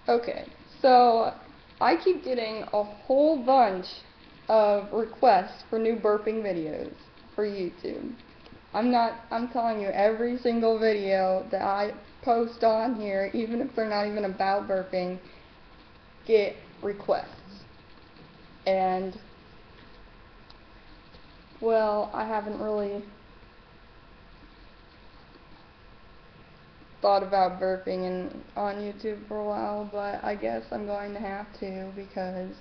Okay, so I keep getting a whole bunch of requests for new burping videos for YouTube. I'm telling you, every single video that I post on here, even if they're not even about burping, get requests. And, well, I haven't really thought about burping on YouTube for a while, but I guess I'm going to have to because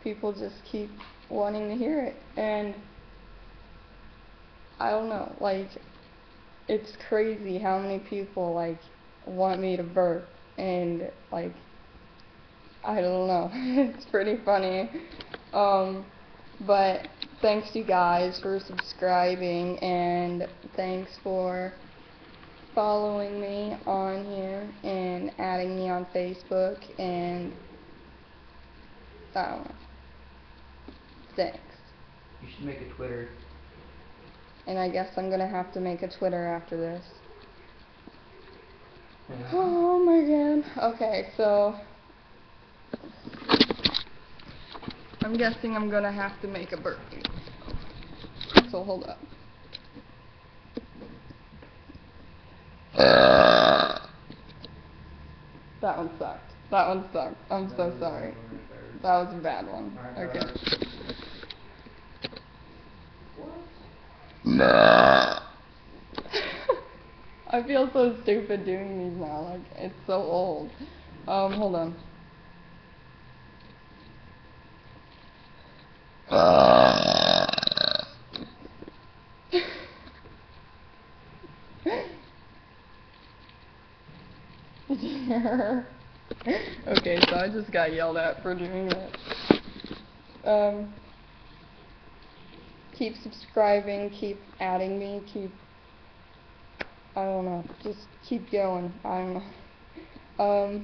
people just keep wanting to hear it. And I don't know, like, it's crazy how many people, like, want me to burp, and, like, I don't know, it's pretty funny. But thanks you guys for subscribing, and thanks for following me on here, and adding me on Facebook, and I don't know. Thanks. You should make a Twitter. And I guess I'm gonna have to make a Twitter after this. Yeah. Oh my god. Okay, so I'm guessing I'm gonna have to make a burpee. So hold up. That one sucked. That one sucked. I'm so sorry. That was a bad one. Okay. I feel so stupid doing these now. Like, it's so old. Hold on. Did you hear her? Okay, so I just got yelled at for doing that. Keep subscribing, keep adding me, I don't know, just keep going. I don't know.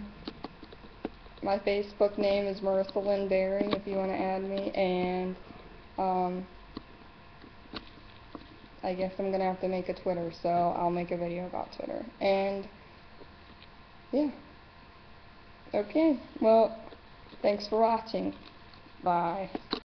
My Facebook name is Marissa Lynn Berry if you want to add me, and I guess I'm gonna have to make a Twitter, so I'll make a video about Twitter. And yeah. Okay, well, thanks for watching. Bye.